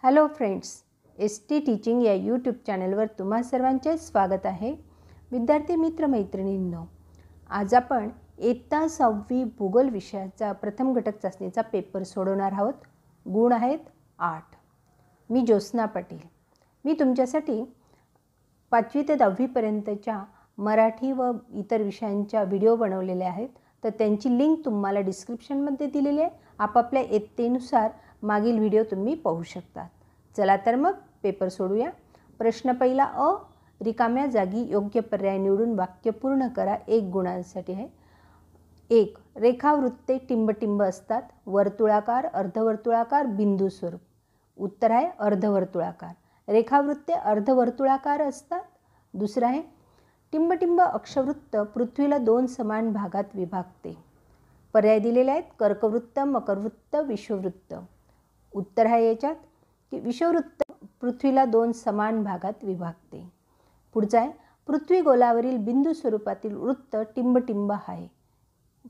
Hello friends, ST teaching या YouTube चॅनलवर तुम्हा सर्वांचे स्वागत आहे. विद्यार्थी मित्रमैत्रिणींनो, आज आपण इयत्ता 6वी भूगोल विषयाचा प्रथम घटक चाचणीचा पेपर सोडवणार आहोत. गुण आहेत 8. मी ज्योत्स्ना पाटील. मी तुमच्यासाठी 5वी ते 10वी पर्यंतच्या मराठी व इतर विषयांच्या व्हिडिओ बनवलेले आहेत, तर त्यांची लिंक तुम्हाला डिस्क्रिप्शनमध्ये दिलेली आहे. आपापल्या इयत्तेनुसार मागील व्हिडिओ तुम्ही पाहू शकता. चला तर मग पेपर सोडूया. प्रश्न पहिला अ, रिकाम्या जागी योग्य पर्याय निवडून वाक्य पूर्ण करा. 1 गुणांसाठी आहे. 1. रेखावृत्ते टिंबटिंब असतात. वर्तुळाकार, अर्धवर्तुळाकार, बिंदू स्वरूप. उत्तर आहे अर्धवर्तुळाकार. रेखावृत्ते अर्धवर्तुळाकार असतात. दुसरं आहे टिंबटिंब अक्षवृत्त पृथ्वीला 2 समान भागात विभागते. पर्याय दिलेले आहेत कर्कवृत्त, मकरवृत्त, विषुववृत्त. उत्तर आहे याच्यात की विषुववृत्त पृथ्वीला 2 समान भागात विभागते. पुढचा आहे पृथ्वी गोलावरील बिंदू स्वरूपातील वृत्त टिंबटिंब आहे.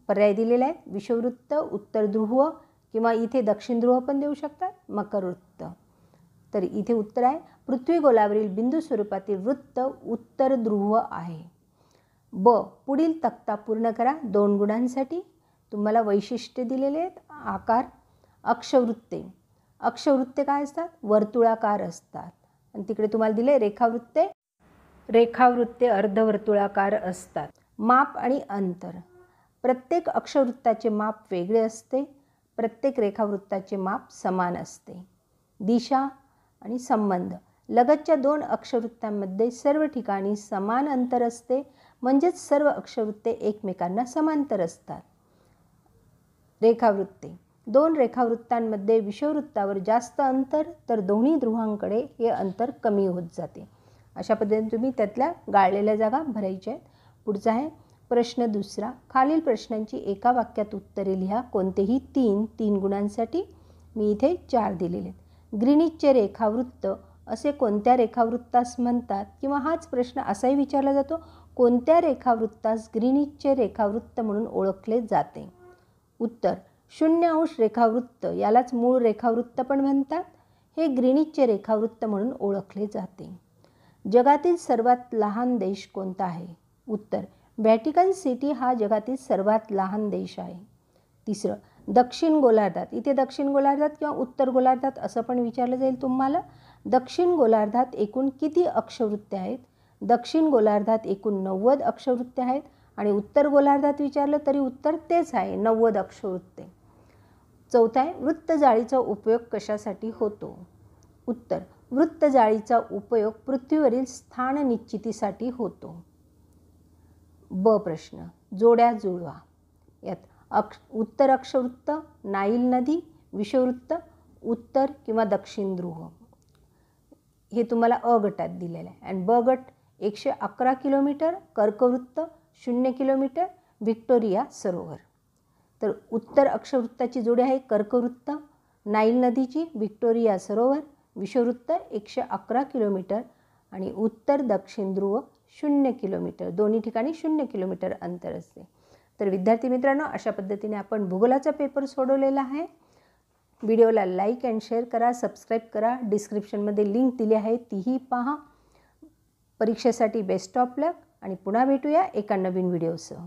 पर्याय दिलेले आहेत विषुववृत्त, उत्तर ध्रुव किंवा इथे दक्षिण ध्रुव पण देऊ शकतात, मकरवृत्त. तर इथे उत्तर आहे पृथ्वी गोलावरील बिंदू स्वरूपातील वृत्त उत्तर ध्रुव आहे. ब, पुढील तक्ता पूर्ण करा. 2 गुणांसाठी. तुम्हाला वैशिष्ट्ये दिलेले आहेत. आकार, अक्षवृत्ते. अक्षवृत्ते काय असतात? वर्तुळाकार असतात. आणि तिकडे तुम्हाला दिले रेखावृत्ते. रेखावृत्ते अर्धवर्तुळाकार असतात. माप आणि अंतर. प्रत्येक अक्षवृत्ताचे माप वेगळे असते. प्रत्येक रेखावृत्ताचे माप समान असते. दिशा आणि संबंध. लगतच्या 2 अक्षवृत्तांमध्ये सर्व ठिकाणी समान अंतर असते, म्हणजेच सर्व अक्षवृत्ते एकमेकांना समांतर असतात. रेखावृत्ते. 2 रेखावृत्तांमध्ये विषुववृत्तावर जास्त अंतर, तर दोन्ही ध्रुवांकडे हे अंतर कमी होत जाते. अशा पद्धतीने तुम्ही त्यातल्या गाळलेल्या जागा भरायच्या आहेत. पुढचा आहे प्रश्न दुसरा. खालील प्रश्नांची एका वाक्यात उत्तरे लिहा. कोणतेही 3 गुणांसाठी. मी इथे 4 दिलेले आहेत. ग्रीनिचचे रेखावृत्त असे कोणत्या रेखावृत्तास म्हणतात? किंवा हाच प्रश्न असाही विचारला जातो, कोणत्या रेखावृत्तास ग्रीनिचचे रेखावृत्त म्हणून ओळखले जाते? उत्तर 0° रेखावृत्त, यालाच मूळ रेखावृत्त पण म्हणतात. हे ग्रीनिचचे रेखावृत्त म्हणून ओळखले जाते. जगातील सर्वात लहान देश कोणता आहे? उत्तर व्हॅटिकन सिटी हा जगातील सर्वात लहान देश आहे. तिसरं, दक्षिण गोलार्धात. इथे दक्षिण गोलार्धात किंवा उत्तर गोलार्धात असं पण विचारलं जाईल तुम्हाला. दक्षिण गोलार्धात एकूण किती अक्षवृत्ते आहेत? दक्षिण गोलार्धात एकूण 90 अक्षवृत्ते आहेत. आणि उत्तर गोलार्धात विचारलं तरी उत्तर तेच आहे, 90 अक्षवृत्ते. चौथा आहे वृत्तजाळीचा उपयोग कशासाठी होतो? उत्तर वृत्तजाळीचा उपयोग पृथ्वीवरील स्थान निश्चितीसाठी होतो. ब प्रश्न, जोड्या जुळवा. यात उत्तर अक्षवृत्त, नाईल नदी, विषुववृत्त, उत्तर किंवा दक्षिण ध्रुव. हे तुम्हाला अ गटात दिलेलं आहे. आणि ब गट 111 किलोमीटर, कर्कवृत्त 0 किलोमीटर, व्हिक्टोरिया सरोवर. तर उत्तर अक्षवृत्ताची जोडी आहे कर्कवृत्त, नाईल नदीची, व्हिक्टोरिया सरोवर, विषुववृत्त 111 किलोमीटर आणि उत्तर दक्षिण ध्रुव 0 किलोमीटर. दोन्ही ठिकाणी 0 किलोमीटर अंतर असते. तर विद्यार्थी मित्रांनो, अशा पद्धतीने आपण भूगोलाचा पेपर सोडवलेला आहे. व्हिडिओला लाईक अँड शेअर करा, सबस्क्राईब करा. डिस्क्रिप्शनमध्ये लिंक दिली आहे, तीही पहा. परीक्षेसाठी बेस्ट ऑफ लक आणि पुन्हा भेटूया एका नवीन व्हिडिओसह.